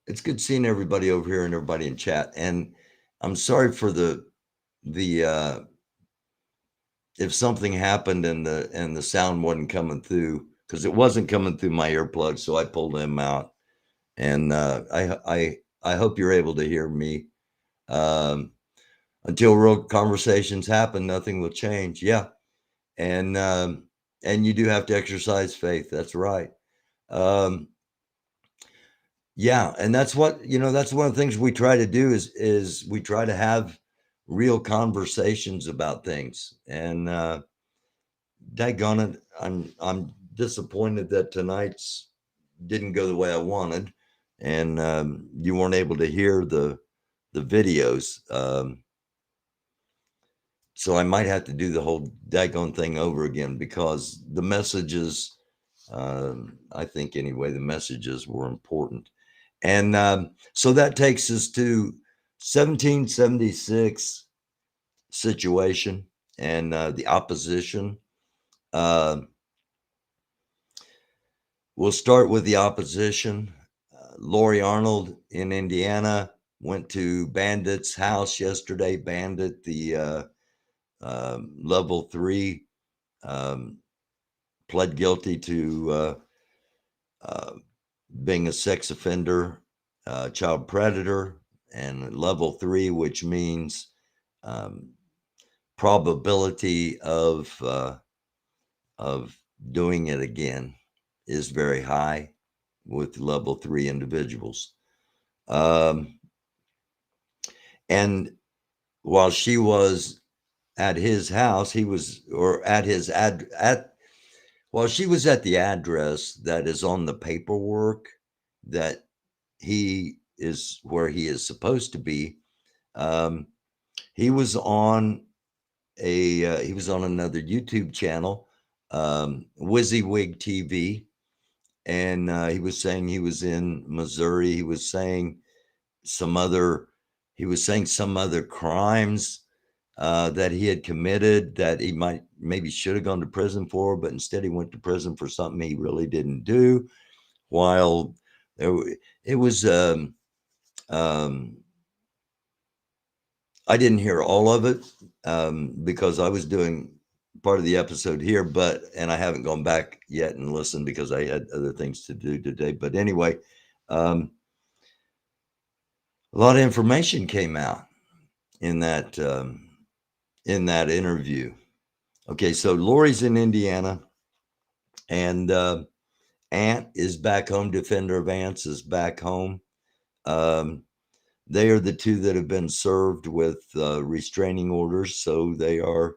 It's good seeing everybody over here and everybody in chat. And I'm sorry for the if something happened and the sound wasn't coming through, because it wasn't coming through my earplugs, so I pulled them out. And I hope you're able to hear me. Until real conversations happen, nothing will change. Yeah. And you do have to exercise faith. That's right. Yeah. And that's what, that's one of the things we try to do is we try to have real conversations about things. And daggone it, I'm disappointed that tonight's didn't go the way I wanted, and you weren't able to hear the videos. So I might have to do the whole daggone thing over again, because the messages, I think anyway, the messages were important. And so that takes us to 1776 situation and the opposition. We'll start with the opposition. Lori Arnold in Indiana went to Bandit's house yesterday. Bandit, the level 3, pled guilty to being a sex offender, child predator, and level 3, which means probability of doing it again is very high with level 3 individuals. And while she was at his house, he was, or at his while she was at the address that is on the paperwork that he is where he is supposed to be, he was on another YouTube channel, WYSIWYG TV, and he was saying he was in Missouri. He was saying some other crimes that he had committed that he maybe should have gone to prison for, but instead he went to prison for something he really didn't do. While it was, I didn't hear all of it because I was doing part of the episode here, and I haven't gone back yet and listened because I had other things to do today. But anyway, a lot of information came out in that interview. Okay, so Lori's in Indiana, and Ant is back home. Defender of Ants is back home. They are the two that have been served with restraining orders, so they are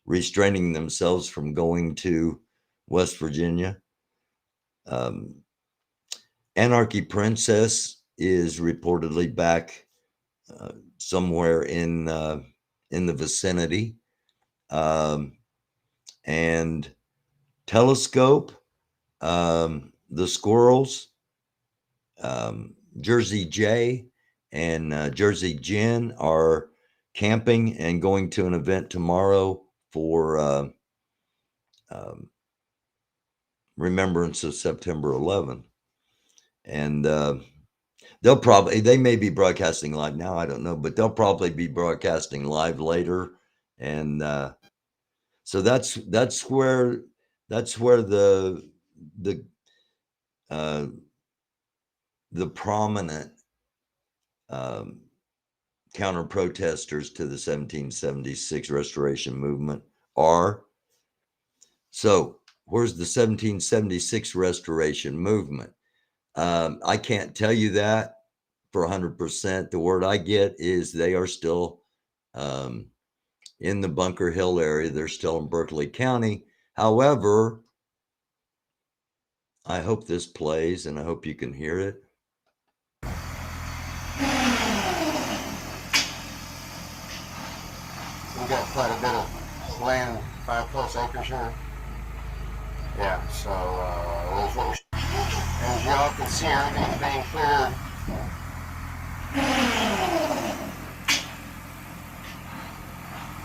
restraining themselves from going to West Virginia. Anarchy Princess is reportedly back somewhere in the vicinity, and Telescope, the Squirrels, Jersey J, and Jersey Jen are camping and going to an event tomorrow for remembrance of September 11th. And they may be broadcasting live now, I don't know, but they'll probably be broadcasting live later. And so that's where the prominent counter protesters to the 1776 restoration movement are. So where's the 1776 restoration movement? I can't tell you that for 100%. The word I get is they are still in the Bunker Hill area. They're still in Berkeley County. However, I hope this plays, and I hope you can hear it. We've got quite a bit of land, 5+ acres here. Yeah, so as y'all can see, everything's being cleared.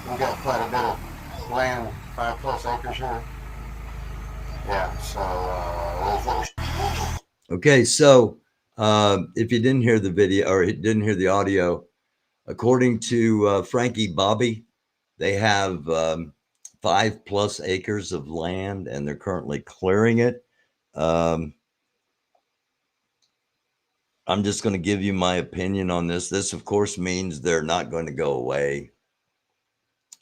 We've got quite a bit of land, 5+ acres here. Yeah, so Okay, so if you didn't hear the video or didn't hear the audio, according to Frankie Bobby, they have 5+ acres of land, and they're currently clearing it. I'm just going to give you my opinion on this. This, of course, means they're not going to go away.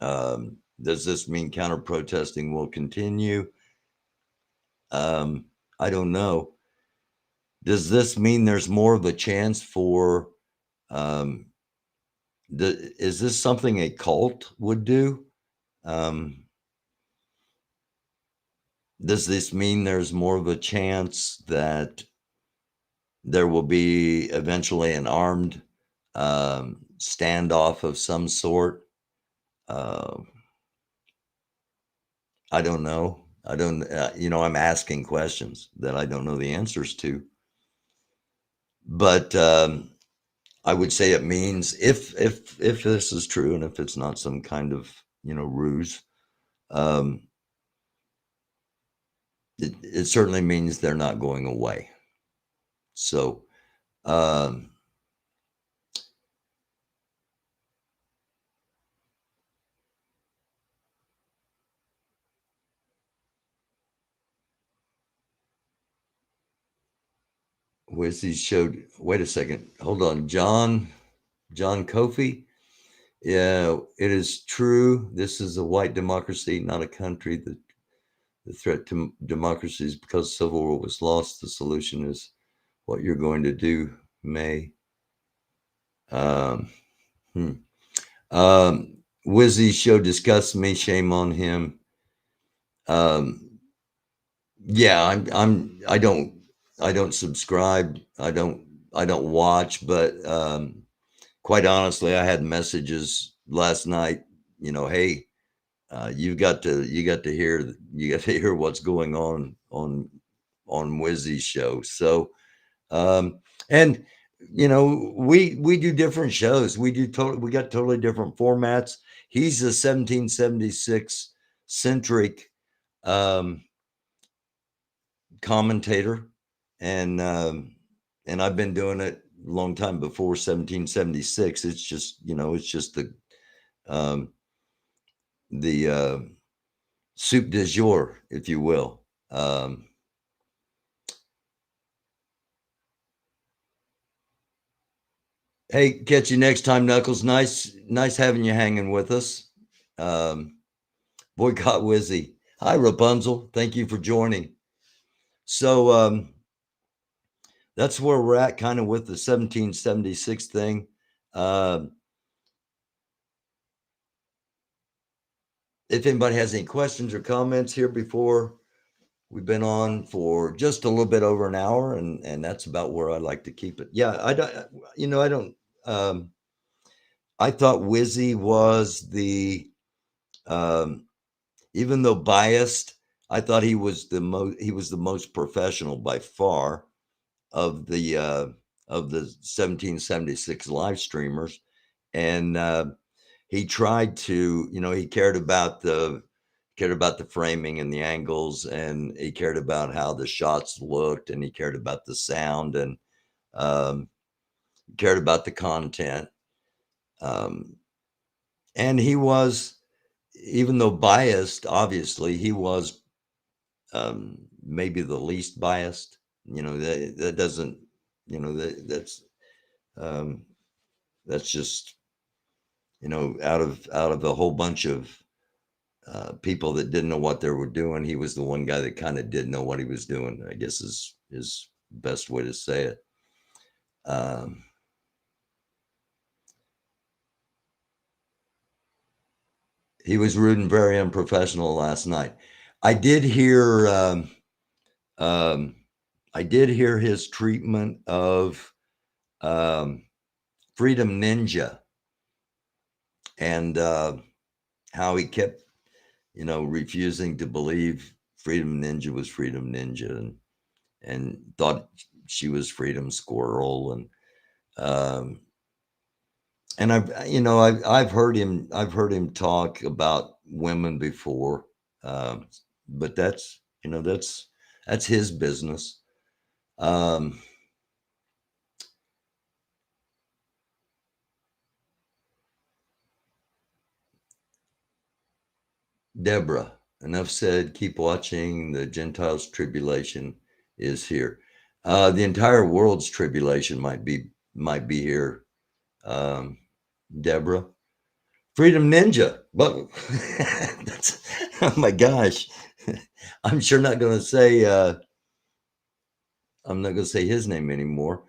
Does this mean counter protesting will continue? I don't know. Does this mean there's more of a chance for is this something a cult would do? Does this mean there's more of a chance that there will be eventually an armed standoff of some sort? I don't know. I don't, I'm asking questions that I don't know the answers to. But I would say it means if this is true, and if it's not some kind of ruse, it certainly means they're not going away. So where's these showed? Wait a second. Hold on. John Kofi. Yeah, it is true. This is a white democracy, not a country. The threat to democracy is because civil war was lost. The solution is what you're going to do, May. Wizzy's show disgusts me. Shame on him. Yeah, I don't subscribe. I don't watch, but quite honestly, I had messages last night, hey, you got to hear what's going on Wizzy's show. So and we do different shows. We got totally different formats. He's a 1776 centric commentator, and I've been doing it a long time before 1776. It's just the soup du jour, if you will. Hey, catch you next time, Knuckles. Nice having you hanging with us. Boycott Wizzy. Hi, Rapunzel. Thank you for joining. So that's where we're at, kind of with the 1776 thing. If anybody has any questions or comments here before, we've been on for just a little bit over an hour, and that's about where I like to keep it. Yeah, I don't. I thought Wizzy was the, even though biased, I thought he was the most professional by far of the 1776 live streamers, and he tried to, he cared about the framing and the angles, and he cared about how the shots looked, and he cared about the sound, and cared about the content. And he was, even though biased, obviously, he was maybe the least biased. That doesn't, that's just, out of a whole bunch of people that didn't know what they were doing, he was the one guy that kind of did know what he was doing, I guess is best way to say it. He was rude and very unprofessional last night. I did hear his treatment of Freedom Ninja, and how he kept, refusing to believe Freedom Ninja was Freedom Ninja, and thought she was Freedom Squirrel, and I've heard him talk about women before, but that's his business. Deborah, enough said. Keep watching. The Gentiles' tribulation is here. The entire world's tribulation might be here. Deborah, Freedom Ninja, but that's, oh my gosh, I'm sure not going to say. I'm not going to say his name anymore.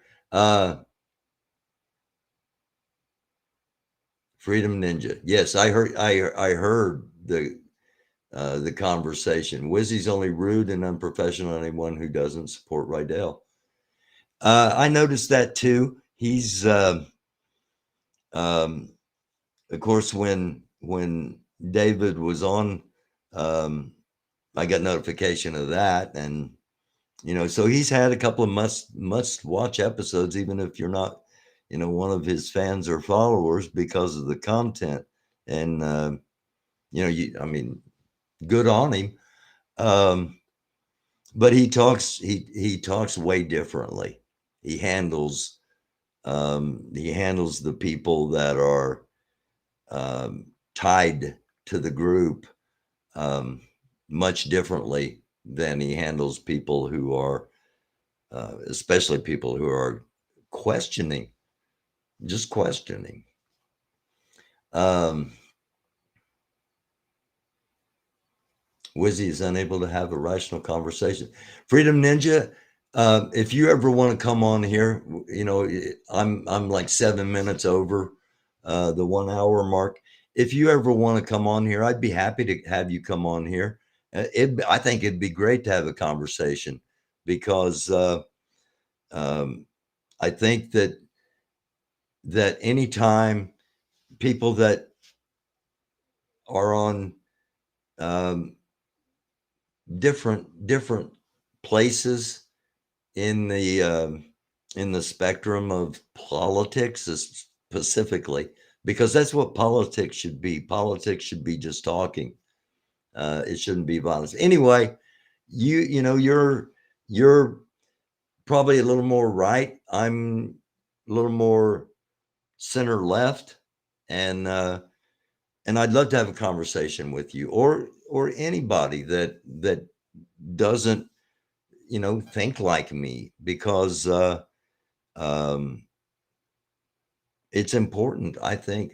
Freedom Ninja. Yes, I heard. I heard the conversation. Wizzy's only rude and unprofessional to anyone who doesn't support Rydell. I noticed that too. He's, of course, when David was on, I got notification of that, and so he's had a couple of must watch episodes, even if you're not, one of his fans or followers, because of the content. And I mean, good on him. But he talks way differently. He handles the people that are tied to the group much differently than he handles people who are, especially people who are just questioning. Wizzy is unable to have a rational conversation. Freedom Ninja, if you ever want to come on here, I'm like 7 minutes over the 1 hour mark. If you ever want to come on here, I'd be happy to have you come on here. I think it'd be great to have a conversation, because I think that anytime people that are on different places in the spectrum of politics, specifically, because that's what politics should be. Politics should be just talking. It shouldn't be violence. Anyway, you're probably a little more right. I'm a little more center left, and I'd love to have a conversation with you, or anybody that doesn't think like me, because it's important. I think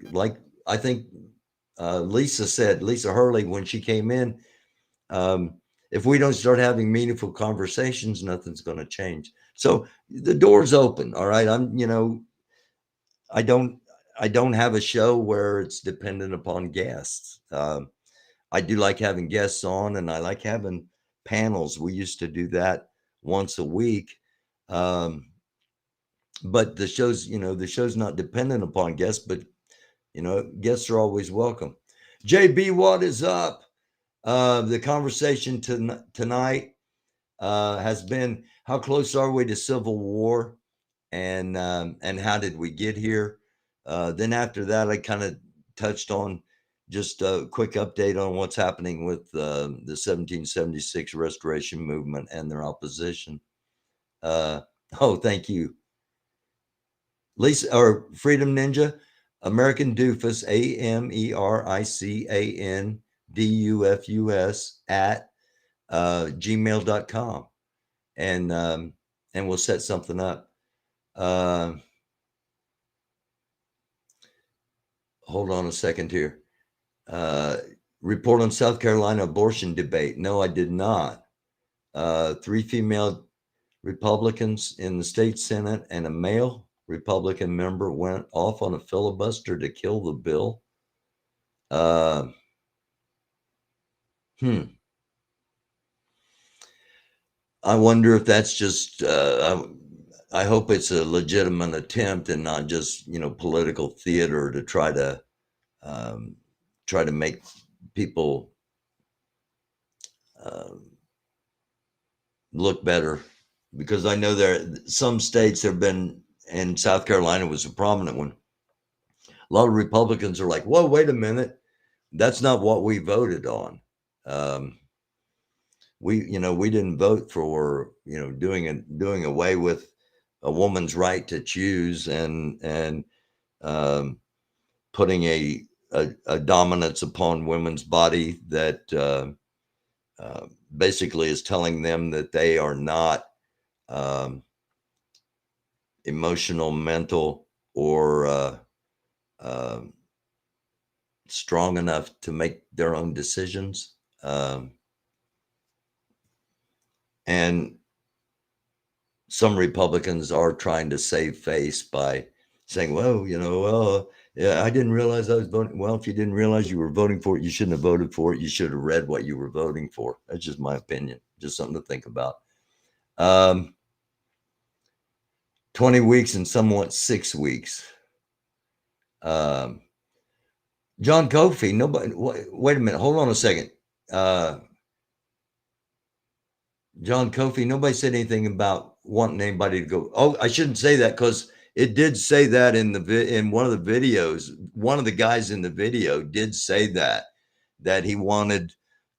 Lisa Hurley, when she came in, if we don't start having meaningful conversations, nothing's going to change. So the door's open. All right. I don't have a show where it's dependent upon guests. I do like having guests on, and I like having panels. We used to do that once a week. But the show's not dependent upon guests, but guests are always welcome. JB, what is up? The conversation tonight has been, how close are we to civil war, and how did we get here? Then after that, I kind of touched on just a quick update on what's happening with the 1776 Restoration Movement and their opposition. Thank you, Lisa, or Freedom Ninja, American Doofus, AMERICANDUFUS at gmail.com, and we'll set something up. Hold on a second here. Report on South Carolina abortion debate. No, I did not. 3 female Republicans in the state Senate and a male Republican member went off on a filibuster to kill the bill. I wonder if that's just, I hope it's a legitimate attempt and not just, political theater to try to make people look better, because I know some states have been, and South Carolina was a prominent one. A lot of Republicans are like, whoa, wait a minute. That's not what we voted on. We didn't vote for, doing away with a woman's right to choose, and putting a dominance upon women's body that basically is telling them that they are not emotional, mental, or strong enough to make their own decisions. And some Republicans are trying to save face by saying, well, Yeah, I didn't realize I was voting. Well, if you didn't realize you were voting for it, you shouldn't have voted for it. You should have read what you were voting for. That's just my opinion. Just something to think about. 20 weeks and somewhat 6 weeks. John Kofi, nobody, wait a minute. Hold on a second. John Kofi, nobody said anything about wanting anybody to go. Oh, I shouldn't say that because it did say that in one of the videos. One of the guys in the video did say that he wanted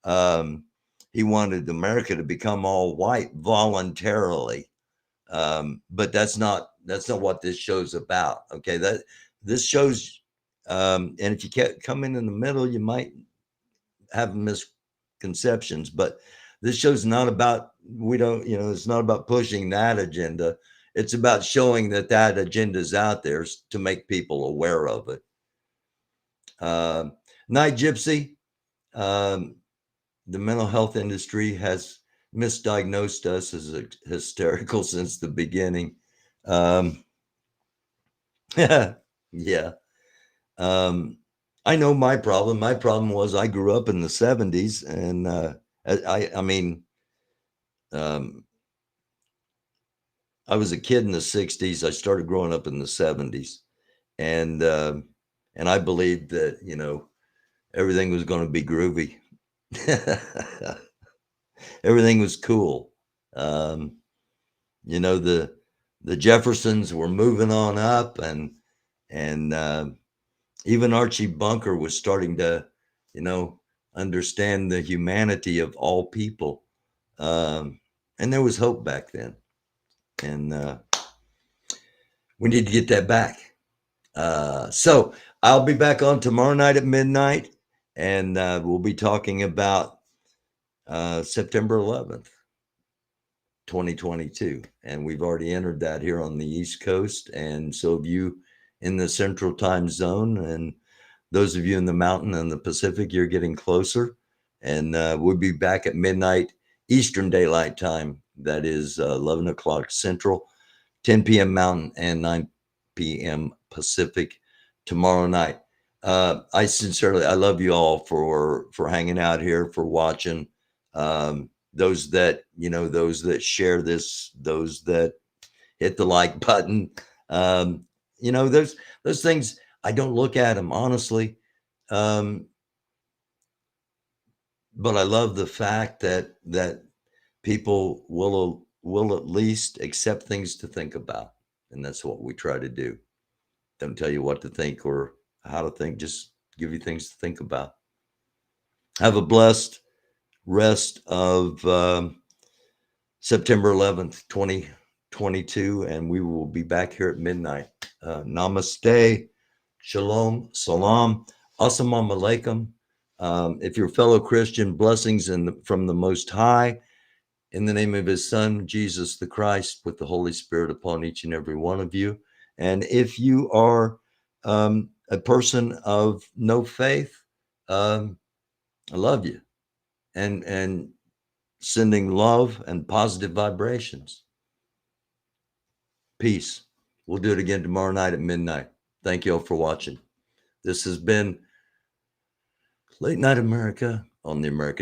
America to become all white voluntarily. But that's not what this show's about. Okay, that this show's and if you can't come in the middle, you might have misconceptions. But this show's not about, it's not about pushing that agenda. It's about showing that agenda is out there to make people aware of it. Night Gypsy, the mental health industry has misdiagnosed us as hysterical since the beginning. Yeah. I know my problem. My problem was I grew up in the 70s, and I was a kid in the 60s. I started growing up in the 70s, and I believed that, everything was going to be groovy. Everything was cool. The Jeffersons were moving on up, and even Archie Bunker was starting to, understand the humanity of all people. And there was hope back then. And we need to get that back. So I'll be back on tomorrow night at midnight, and we'll be talking about September 11th, 2022. And we've already entered that here on the East Coast. And so have you in the Central Time Zone, and those of you in the Mountain and the Pacific, you're getting closer. And we'll be back at midnight Eastern Daylight Time. That is 11 o'clock Central, 10 p.m. Mountain, and 9 p.m. Pacific tomorrow night. I love you all for hanging out here, for watching. Those that share this, those that hit the like button. Those things, I don't look at them honestly. But I love the fact that people will at least accept things to think about. And that's what we try to do. Don't tell you what to think or how to think, just give you things to think about. Have a blessed rest of September 11th, 2022, and we will be back here at midnight. Namaste, shalom, salam, assalamu alaikum. If you're a fellow Christian, blessings from the Most High, in the name of his Son, Jesus the Christ, with the Holy Spirit upon each and every one of you. And if you are a person of no faith, I love you, and sending love and positive vibrations. Peace. We'll do it again tomorrow night at midnight. Thank you all for watching. This has been Late Night America on the American